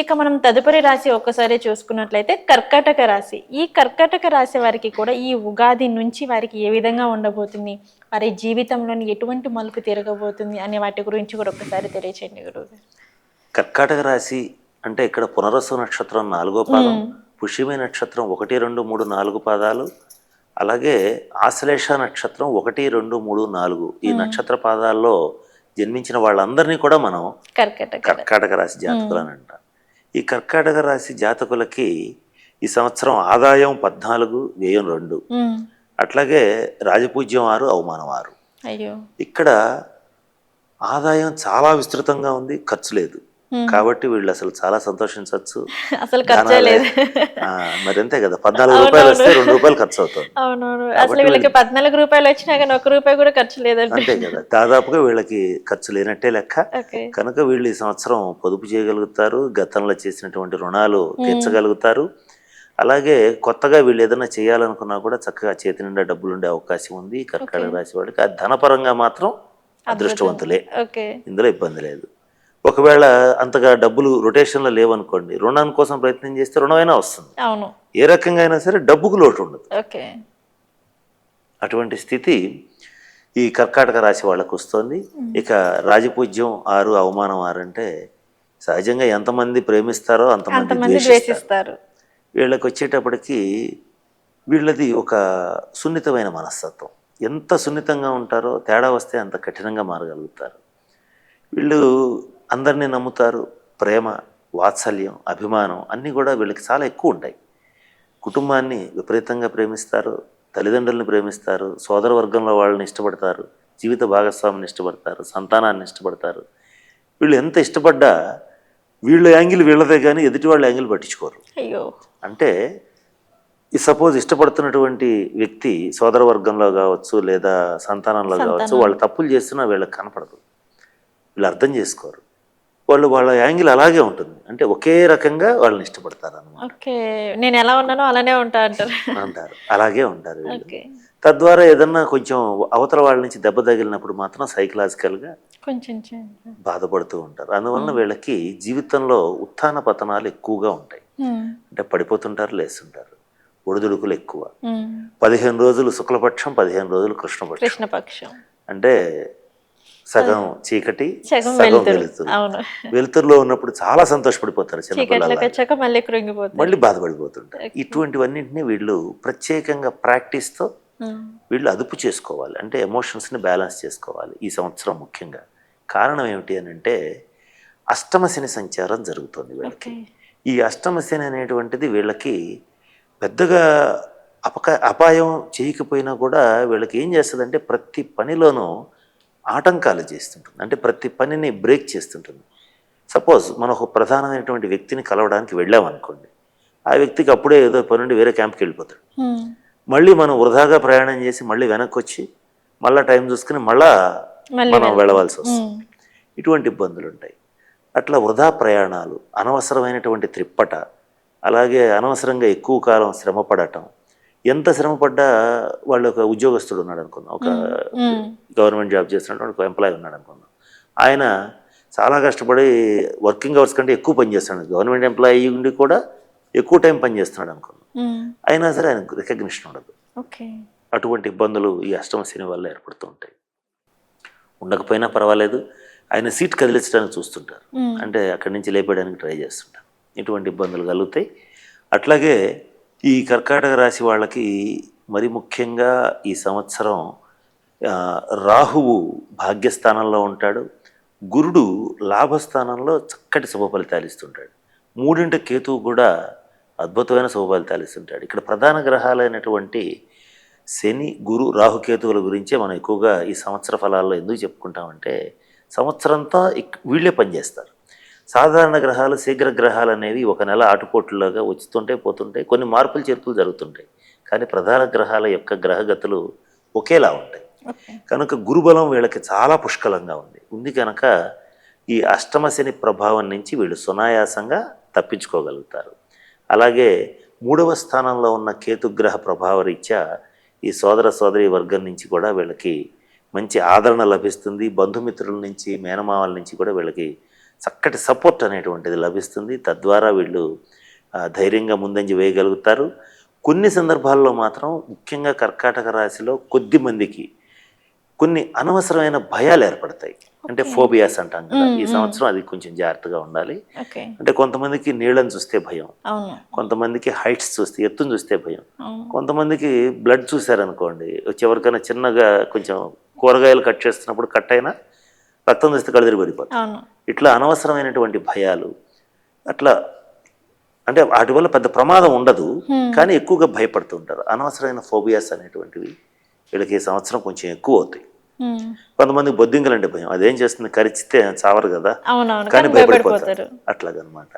ఇక మనం తదుపరి రాశి ఒక్కసారి చూసుకున్నట్లయితే కర్కాటక రాశి. ఈ కర్కాటక రాశి వారికి కూడా ఈ ఉగాది నుంచి వారికి ఏ విధంగా ఉండబోతుంది, వారి జీవితంలోని ఎటువంటి మలుపు తిరగబోతుంది అనే వాటి గురించి కూడా ఒక్కసారి తెలియచేయండి గురువుగారు. కర్కాటక రాశి అంటే ఇక్కడ పునరసు నక్షత్రం 4వ పాదం, పుష్యమి నక్షత్రం 1, 2, 3, 4 పాదాలు, అలాగే ఆశ్లేష నక్షత్రం 1, 2, 3, 4 ఈ నక్షత్ర పాదాల్లో జన్మించిన వాళ్ళందరినీ కూడా మనం కర్కాటక రాశి జాతకులు అని అంటాం. ఈ కర్కాటక రాశి జాతకులకి ఈ సంవత్సరం ఆదాయం 14, వ్యయం 2, అట్లాగే రాజపూజ్యం 6, అవమానం 6. ఇక్కడ ఆదాయం చాలా విస్తృతంగా ఉంది, ఖర్చు లేదు. కాబట్టి వీళ్ళు అసలు చాలా సంతోషించవచ్చు. అసలు ఖర్చే లేదు. మరి అంతే కదా, 14 రూపాయలు వస్తే 2 రూపాయలు ఖర్చు అవుతుంది. అవునవును, అసలు వీళ్ళకి 14 రూపాయలు వచ్చినా కానీ 1 రూపాయి కూడా ఖర్చు లేదండి. అంతే కదా, దాదాపుగా వీళ్ళకి ఖర్చు లేనట్టే లెక్క. కనుక వీళ్ళు ఈ సంవత్సరం పొదుపు చేయగలుగుతారు, గతంలో చేసినటువంటి రుణాలు తీర్చగలుగుతారు. అలాగే కొత్తగా వీళ్ళు ఏదైనా చేయాలనుకున్నా కూడా చక్కగా చేతి నిండా డబ్బులు ఉండే అవకాశం ఉంది కర్కాటక రాశి వాళ్ళకి. ఆ ధనపరంగా మాత్రం అదృష్టవంతులే, ఇందులో ఇబ్బంది లేదు. ఒకవేళ అంతగా డబ్బులు రొటేషన్లో లేవనుకోండి, రుణం కోసం ప్రయత్నం చేస్తే రుణమైనా వస్తుంది. ఏ రకంగా అయినా సరే డబ్బుకు లోటు ఉండదు. అటువంటి స్థితి ఈ కర్కాటక రాశి వాళ్ళకు వస్తుంది. ఇక రాజపూజ్యం 6, అవమానం 6 అంటే సహజంగా ఎంతమంది ప్రేమిస్తారో అంతమంది ద్వేషిస్తారు. వీళ్ళకి వచ్చేటప్పటికి వీళ్ళది ఒక సున్నితమైన మనస్తత్వం. ఎంత సున్నితంగా ఉంటారో తేడా వస్తే అంత కఠినంగా మారగలుగుతారు. వీళ్ళు అందరినీ నమ్ముతారు. ప్రేమ, వాత్సల్యం, అభిమానం అన్నీ కూడా వీళ్ళకి చాలా ఎక్కువ ఉంటాయి. కుటుంబాన్ని విపరీతంగా ప్రేమిస్తారు, తల్లిదండ్రులను ప్రేమిస్తారు, సోదర వర్గంలో వాళ్ళని ఇష్టపడతారు, జీవిత భాగస్వామిని ఇష్టపడతారు, సంతానాన్ని ఇష్టపడతారు. వీళ్ళు ఎంత ఇష్టపడ్డా వీళ్ళ యాంగిల్ వీళ్ళదే కానీ ఎదుటి వాళ్ళ యాంగిల్ పట్టించుకోరు. అంటే ఈ సపోజ్ ఇష్టపడుతున్నటువంటి వ్యక్తి సోదర వర్గంలో కావచ్చు లేదా సంతానంలో కావచ్చు, వాళ్ళు తప్పులు చేస్తున్నా వీళ్ళకి కనపడదు, వీళ్ళు అర్థం చేసుకోరు. వాళ్ళు వాళ్ళ యాంగిల్ అలాగే ఉంటుంది. అంటే ఒకే రకంగా వాళ్ళని ఇష్టపడతారు అన్నమాట. నేను ఎలా ఉన్నానో అలానే ఉంటా అంటారు. అలాగే ఉంటారు వీళ్ళు. తద్వారా ఏదన్నా కొంచెం అవతల వాళ్ళ నుంచి దెబ్బ తగిలినప్పుడు మాత్రం సైకలాజికల్గా కొంచెం బాధపడుతూ ఉంటారు. అందువలన వీళ్ళకి జీవితంలో ఉత్థాన పతనాలు ఎక్కువగా ఉంటాయి. అంటే పడిపోతుంటారు, లేస్తుంటారు, ఒడిదుడుకులు ఎక్కువ. 15 రోజులు శుక్లపక్షం, 15 రోజులు కృష్ణపక్షం. అంటే సగం చీకటి, సగం వెలుతురు. వెలుతురులో ఉన్నప్పుడు చాలా సంతోషపడిపోతారు చిన్నపిల్లలు, మళ్ళీ బాధపడిపోతుంటారు. ఇటువంటివన్నింటినీ వీళ్ళు ప్రత్యేకంగా ప్రాక్టీస్తో వీళ్ళు అదుపు చేసుకోవాలి. అంటే ఎమోషన్స్ని బ్యాలెన్స్ చేసుకోవాలి ఈ సంవత్సరం ముఖ్యంగా. కారణం ఏమిటి అని అంటే అష్టమ శని సంచారం జరుగుతుంది వీళ్ళకి. ఈ అష్టమ శని అనేటువంటిది వీళ్ళకి పెద్దగా అపాయం చేయకపోయినా కూడా వీళ్ళకి ఏం చేస్తుందంటే ప్రతి పనిలోనూ ఆటంకాలు చేస్తుంటుంది. అంటే ప్రతి పనిని బ్రేక్ చేస్తుంటుంది. సపోజ్ మనం ఒక ప్రధానమైనటువంటి వ్యక్తిని కలవడానికి వెళ్ళామనుకోండి, ఆ వ్యక్తికి అప్పుడే ఏదో పని నుండి వేరే క్యాంప్కి వెళ్ళిపోతాడు. మళ్ళీ మనం వృధాగా ప్రయాణం చేసి మళ్ళీ వెనక్కి వచ్చి మళ్ళీ టైం చూసుకుని మళ్ళా మనం వెళ్ళవలసి వస్తుంది. ఇటువంటి ఇబ్బందులు ఉంటాయి. అట్లా వృధా ప్రయాణాలు, అనవసరమైనటువంటి త్రిప్పట, అలాగే అనవసరంగా ఎక్కువ కాలం శ్రమపడటం. ఎంత శ్రమపడ్డా వాళ్ళు ఒక ఉద్యోగస్తుడు ఉన్నాడు అనుకుందాం, ఒక గవర్నమెంట్ జాబ్ చేస్తున్నటువంటి ఒక ఎంప్లాయీ ఉన్నాడు అనుకుందాం. ఆయన చాలా కష్టపడి వర్కింగ్ అవర్స్ కంటే ఎక్కువ పని చేస్తున్నాడు. గవర్నమెంట్ ఎంప్లాయీ ఉండి కూడా ఎక్కువ టైం పని చేస్తున్నాడు అనుకుందాం. అయినా సరే ఆయనకు రికగ్నిషన్ ఉండదు. అటువంటి ఇబ్బందులు ఈ అష్టమ శని వల్ల ఏర్పడుతూ ఉంటాయి. ఉండకపోయినా పర్వాలేదు, ఆయన సీట్ కదిలించడానికి చూస్తుంటారు, అంటే అక్కడి నుంచి లేపేయడానికి ట్రై చేస్తుంటారు. ఇటువంటి ఇబ్బందులు కలుగుతాయి. అట్లాగే ఈ కర్కాటక రాశి వాళ్ళకి మరి ముఖ్యంగా ఈ సంవత్సరం రాహువు భాగ్యస్థానంలో ఉంటాడు, గురుడు లాభస్థానంలో చక్కటి శుభ ఫలితాలు ఇస్తుంటాడు, 3 కేతువు కూడా అద్భుతమైన శుభ ఫలితాలు ఇస్తుంటాడు. ఇక్కడ ప్రధాన గ్రహాలైనటువంటి శని, గురు, రాహుకేతువుల గురించే మనం ఎక్కువగా ఈ సంవత్సర ఫలాల్లో ఎందుకు చెప్పుకుంటామంటే సంవత్సరంతా వీళ్ళే పనిచేస్తారు. సాధారణ గ్రహాలు, శీఘ్ర గ్రహాలు అనేవి ఒక నెల ఆటుపోట్లులాగా వచ్చుతుంటే పోతుంటాయి, కొన్ని మార్పులు చేర్పులు జరుగుతుంటాయి. కానీ ప్రధాన గ్రహాల యొక్క గ్రహగతులు ఒకేలా ఉంటాయి. కనుక గురుబలం వీళ్ళకి చాలా పుష్కలంగా ఉంది కనుక ఈ అష్టమ శని ప్రభావం నుంచి వీళ్ళు సునాయాసంగా తప్పించుకోగలుగుతారు. అలాగే 3వ స్థానంలో ఉన్న కేతుగ్రహ ప్రభావ రీత్యా ఈ సోదర సోదరి వర్గం నుంచి కూడా వీళ్ళకి మంచి ఆదరణ లభిస్తుంది. బంధుమిత్రుల నుంచి, మేనమామల నుంచి కూడా వీళ్ళకి చక్కటి సపోర్ట్ అనేటువంటిది లభిస్తుంది. తద్వారా వీళ్ళు ధైర్యంగా ముందంజ వేయగలుగుతారు. కొన్ని సందర్భాల్లో మాత్రం ముఖ్యంగా కర్కాటక రాశిలో కొద్ది మందికి కొన్ని అనవసరమైన భయాలు ఏర్పడతాయి. అంటే ఫోబియాస్ అంటాం కదా, ఈ సంవత్సరం అది కొంచెం జాగ్రత్తగా ఉండాలి. అంటే కొంతమందికి నీళ్ళని చూస్తే భయం, కొంతమందికి హైట్స్ చూస్తే ఎత్తుని చూస్తే భయం, కొంతమందికి బ్లడ్ చూసారనుకోండి ఎవరికైనా చిన్నగా కొంచెం కూరగాయలు కట్ చేస్తున్నప్పుడు కట్ అయినా రక్తం చూస్తే కళ్ళు పడిపోతాయి. ఇట్లా అనవసరమైనటువంటి భయాలు అట్లా, అంటే వాటి వల్ల పెద్ద ప్రమాదం ఉండదు కానీ ఎక్కువగా భయపడుతుంటారు. అనవసరమైన ఫోబియాస్ అనేటువంటివి వీళ్ళకి ఈ సంవత్సరం కొంచెం ఎక్కువ అవుతాయి. కొంతమందికి బొద్దింకలు అంటే భయం, అదేం చేస్తుంది కరిచితే చావరు కదా కానీ భయపడిపోతారు అట్లాగనమాట.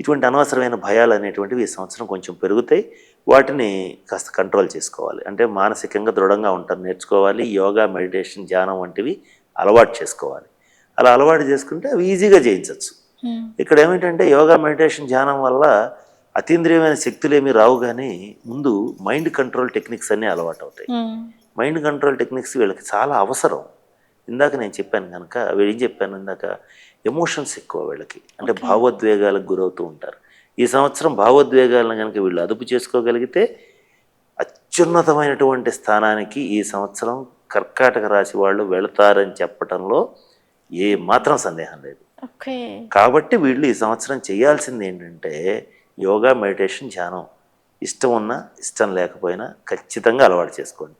ఇటువంటి అనవసరమైన భయాలు అనేటువంటివి ఈ సంవత్సరం కొంచెం పెరుగుతాయి. వాటిని కాస్త కంట్రోల్ చేసుకోవాలి. అంటే మానసికంగా దృఢంగా ఉంటారు, నేర్చుకోవాలి. యోగా, మెడిటేషన్, ధ్యానం వంటివి అలవాటు చేసుకోవాలి. అలా అలవాటు చేసుకుంటే అవి ఈజీగా చేయించవచ్చు. ఇక్కడ ఏమిటంటే యోగా, మెడిటేషన్, ధ్యానం వల్ల అతీంద్రియమైన శక్తులు ఏమీ రావు కానీ ముందు మైండ్ కంట్రోల్ టెక్నిక్స్ అన్నీ అలవాటు అవుతాయి. మైండ్ కంట్రోల్ టెక్నిక్స్ వీళ్ళకి చాలా అవసరం. ఇందాక నేను చెప్పాను కనుక ఏం చెప్పాను ఇందాక, ఎమోషన్స్ ఎక్కువ వీళ్ళకి, అంటే భావోద్వేగాలకు గురవుతూ ఉంటారు. ఈ సంవత్సరం భావోద్వేగాలను కనుక వీళ్ళు అదుపు చేసుకోగలిగితే అత్యున్నతమైనటువంటి స్థానానికి ఈ సంవత్సరం కర్కాటక రాశి వాళ్ళు వెళతారని చెప్పటంలో ఏ మాత్రం సందేహం లేదు. కాబట్టి వీళ్ళు ఈ సంవత్సరం చేయాల్సింది ఏంటంటే యోగా, మెడిటేషన్, ధ్యానం ఇష్టం ఉన్నా ఇష్టం లేకపోయినా ఖచ్చితంగా అలవాటు చేసుకోండి.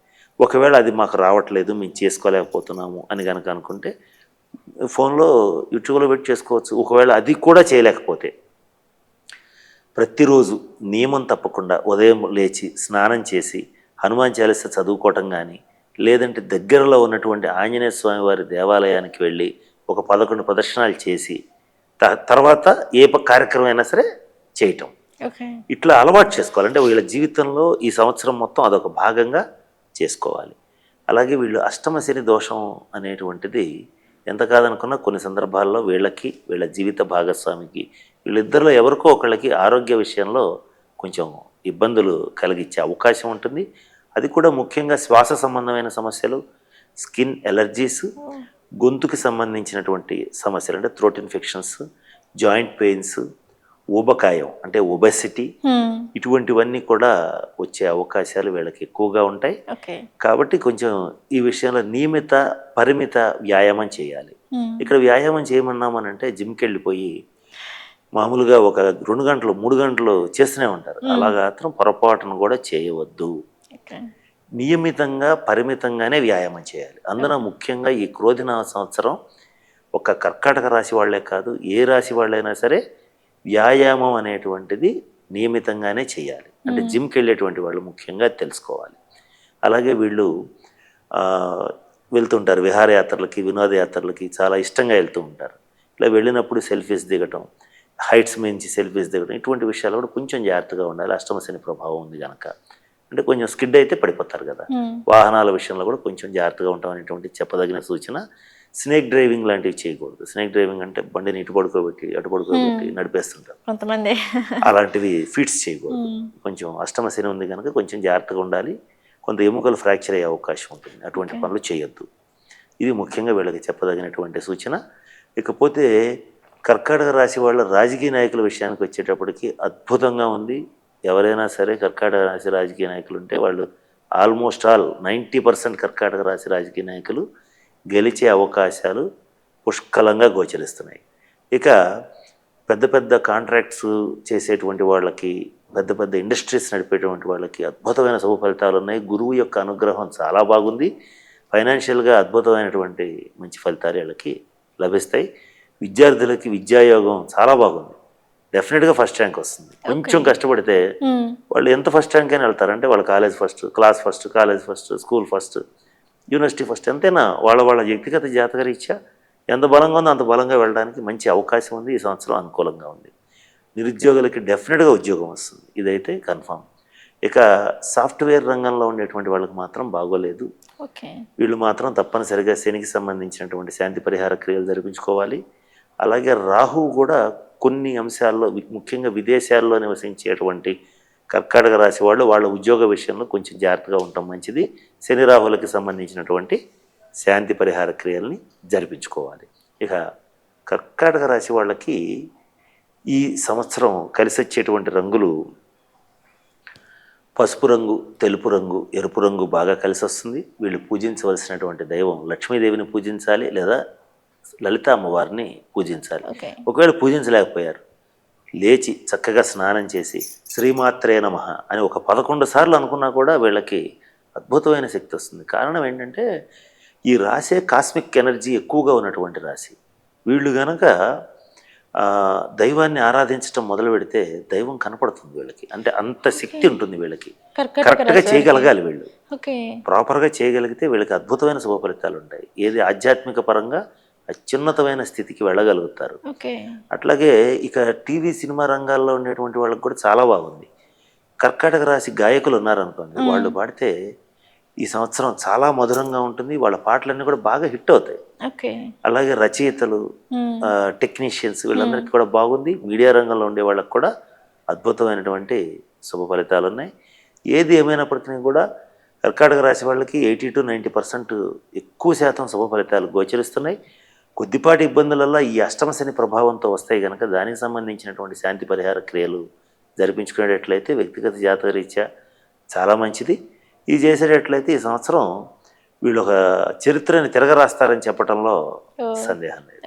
ఒకవేళ అది మాకు రావట్లేదు, మేము చేసుకోలేకపోతున్నాము అని కనుక అనుకుంటే ఫోన్లో యూట్యూబ్లో పెట్టి చేసుకోవచ్చు. ఒకవేళ అది కూడా చేయలేకపోతే ప్రతిరోజు నియమం తప్పకుండా ఉదయం లేచి స్నానం చేసి హనుమాన్ చాలీస చదువుకోవటం కానీ, లేదంటే దగ్గరలో ఉన్నటువంటి ఆంజనేయ స్వామి వారి దేవాలయానికి వెళ్ళి ఒక 11 ప్రదర్శనలు చేసి తర్వాత ఏ కార్యక్రమం అయినా సరే చేయటం, ఇట్లా అలవాటు చేసుకోవాలి. అంటే వీళ్ళ జీవితంలో ఈ సంవత్సరం మొత్తం అదొక భాగంగా చేసుకోవాలి. అలాగే వీళ్ళు అష్టమ శని దోషం అనేటువంటిది ఎంత కాదనుకున్నా కొన్ని సందర్భాల్లో వీళ్ళకి, వీళ్ళ జీవిత భాగస్వామికి, వీళ్ళిద్దరిలో ఎవరికో ఒకళ్ళకి ఆరోగ్య విషయంలో కొంచెం ఇబ్బందులు కలిగించే అవకాశం ఉంటుంది. అది కూడా ముఖ్యంగా శ్వాస సంబంధమైన సమస్యలు, స్కిన్ ఎలర్జీస్, గొంతుకి సంబంధించినటువంటి సమస్యలు అంటే థ్రోట్ ఇన్ఫెక్షన్స్, జాయింట్ పెయిన్స్, ఊబకాయం అంటే ఒబెసిటీ, ఇటువంటివన్నీ కూడా వచ్చే అవకాశాలు వీళ్ళకి ఎక్కువగా ఉంటాయి. కాబట్టి కొంచెం ఈ విషయంలో నియమిత పరిమిత వ్యాయామం చేయాలి. ఇక్కడ వ్యాయామం చేయమన్నామనంటే జిమ్కి వెళ్ళిపోయి మామూలుగా ఒక 2 గంటలు 3 గంటలు చేస్తూనే ఉంటారు. అలాగా మాత్రం పొరపాటును కూడా చేయవద్దు. నియమితంగా పరిమితంగానే వ్యాయామం చేయాలి. అందున ముఖ్యంగా ఈ క్రోధిన సంవత్సరం ఒక కర్కాటక రాశి వాళ్లే కాదు, ఏ రాశి వాళ్ళైనా సరే వ్యాయామం అనేటువంటిది నియమితంగానే చేయాలి. అంటే జిమ్కి వెళ్ళేటువంటి వాళ్ళు ముఖ్యంగా తెలుసుకోవాలి. అలాగే వీళ్ళు వెళ్తుంటారు విహారయాత్రలకి, వినోదయాత్రలకి చాలా ఇష్టంగా వెళ్తూ ఉంటారు. ఇలా వెళ్ళినప్పుడు సెల్ఫీస్ దిగటం, హైట్స్ మించి సెల్ఫీస్ దిగడం, ఇటువంటి విషయాలు కూడా కొంచెం జాగ్రత్తగా ఉండాలి. అష్టమ శని ప్రభావం ఉంది కనుక, అంటే కొంచెం స్కిడ్ అయితే పడిపోతారు కదా. వాహనాల విషయంలో కూడా కొంచెం జాగ్రత్తగా ఉంటాం అనేటువంటి చెప్పదగిన సూచన. స్నేక్ డ్రైవింగ్ లాంటివి చేయకూడదు. స్నేక్ డ్రైవింగ్ అంటే బండిని ఇటు పడుకోబెట్టి అటు పడుకోబెట్టి నడిపేస్తుంటారు కొంతమంది, అలాంటివి ఫీట్స్ చేయకూడదు. కొంచెం అష్టమ శని ఉంది కనుక కొంచెం జాగ్రత్తగా ఉండాలి. కొంత ఎముకలు ఫ్రాక్చర్ అయ్యే అవకాశం ఉంటుంది, అటువంటి పనులు చేయొద్దు. ఇది ముఖ్యంగా వీళ్ళకి చెప్పదగినటువంటి సూచన. ఇకపోతే కర్కాటక రాశి వాళ్ళ రాజకీయ నాయకుల విషయానికి వచ్చేటప్పటికి అద్భుతంగా ఉంది. ఎవరైనా సరే కర్కాటక రాశి రాజకీయ నాయకులు ఉంటే వాళ్ళు ఆల్మోస్ట్ ఆల్ 90% కర్కాటక రాశి రాజకీయ నాయకులు గెలిచే అవకాశాలు పుష్కలంగా గోచరిస్తున్నాయి. ఇక పెద్ద పెద్ద కాంట్రాక్ట్స్ చేసేటువంటి వాళ్ళకి, పెద్ద పెద్ద ఇండస్ట్రీస్ నడిపేటువంటి వాళ్ళకి అద్భుతమైన శుభ ఫలితాలు ఉన్నాయి. గురువు యొక్క అనుగ్రహం చాలా బాగుంది. ఫైనాన్షియల్గా అద్భుతమైనటువంటి మంచి ఫలితాలు వీళ్ళకి లభిస్తాయి. విద్యార్థులకి విద్యాయోగం చాలా బాగుంది. డెఫినెట్గా ఫస్ట్ ర్యాంక్ వస్తుంది. కొంచెం కష్టపడితే వాళ్ళు ఎంత ఫస్ట్ ర్యాంక్ అయినా వెళ్తారంటే వాళ్ళ college first, class first, college first, school first, university first, ఎంతైనా వాళ్ళ వాళ్ళ వ్యక్తిగత జాతక రీత్యా ఎంత బలంగా ఉందో అంత బలంగా వెళ్ళడానికి మంచి అవకాశం ఉంది. ఈ సంవత్సరం అనుకూలంగా ఉంది. నిరుద్యోగులకి డెఫినెట్గా ఉద్యోగం వస్తుంది, ఇదైతే కన్ఫామ్. ఇక సాఫ్ట్వేర్ రంగంలో ఉండేటువంటి వాళ్ళకి మాత్రం బాగోలేదు. వీళ్ళు మాత్రం తప్పనిసరిగా శనికి సంబంధించినటువంటి శాంతి పరిహార క్రియలు జరిపించుకోవాలి. అలాగే రాహువు కూడా కొన్ని అంశాల్లో, ముఖ్యంగా విదేశాల్లో నివసించేటువంటి కర్కాటక రాశి వాళ్ళు వాళ్ళ ఉద్యోగ విషయంలో కొంచెం జాగ్రత్తగా ఉండటం మంచిది. శని రాహులకి సంబంధించినటువంటి శాంతి పరిహార క్రియల్ని జరిపించుకోవాలి. ఇక కర్కాటక రాశి వాళ్ళకి ఈ సంవత్సరం కలిసి వచ్చేటువంటి రంగులు పసుపు రంగు, తెలుపు రంగు, ఎరుపు రంగు బాగా కలిసి వస్తుంది. వీళ్ళు పూజించవలసినటువంటి దైవం లక్ష్మీదేవిని పూజించాలి లేదా లలిత అమ్మవారిని పూజించాలి. ఒకవేళ పూజించలేకపోయారు, లేచి చక్కగా స్నానం చేసి శ్రీమాత్రే నమః అని ఒక 11 సార్లు అనుకున్నా కూడా వీళ్ళకి అద్భుతమైన శక్తి వస్తుంది. కారణం ఏంటంటే ఈ రాశే కాస్మిక్ ఎనర్జీ ఎక్కువగా ఉన్నటువంటి రాశి. వీళ్ళు గనక దైవాన్ని ఆరాధించడం మొదలు పెడితే దైవం కనపడుతుంది వీళ్ళకి. అంటే అంత శక్తి ఉంటుంది వీళ్ళకి. కరెక్ట్గా చేయగలగాలి వీళ్ళు. ప్రాపర్గా చేయగలిగితే వీళ్ళకి అద్భుతమైన శుభ ఫలితాలు ఉంటాయి. ఏది ఆధ్యాత్మిక పరంగా అత్యున్నతమైన స్థితికి వెళ్ళగలుగుతారు. అట్లాగే ఇక టీవీ సినిమా రంగాల్లో ఉండేటువంటి వాళ్ళకి కూడా చాలా బాగుంది. కర్కాటక రాశి గాయకులు ఉన్నారనుకోండి, వాళ్ళు పాడితే ఈ సంవత్సరం చాలా మధురంగా ఉంటుంది. వాళ్ళ పాటలన్నీ కూడా బాగా హిట్ అవుతాయి. అలాగే రచయితలు, టెక్నీషియన్స్ వీళ్ళందరికీ కూడా బాగుంది. మీడియా రంగంలో ఉండే వాళ్ళకి కూడా అద్భుతమైనటువంటి శుభ ఫలితాలు ఉన్నాయి. ఏది ఏమైనప్పటికీ కూడా కర్కాటక రాశి వాళ్ళకి 80 to 90% ఎక్కువ శాతం శుభ ఫలితాలు గోచరిస్తున్నాయి. కొద్దిపాటి ఇబ్బందులలో ఈ అష్టమ శని ప్రభావంతో వస్తాయి కనుక దానికి సంబంధించినటువంటి శాంతి పరిహార క్రియలు జరిపించుకునేటట్లయితే వ్యక్తిగత జాతక రీత్యా చాలా మంచిది. ఇది చేసేటట్లయితే ఈ సంవత్సరం వీళ్ళు ఒక చరిత్రని తిరగరాస్తారని చెప్పడంలో సందేహం లేదు.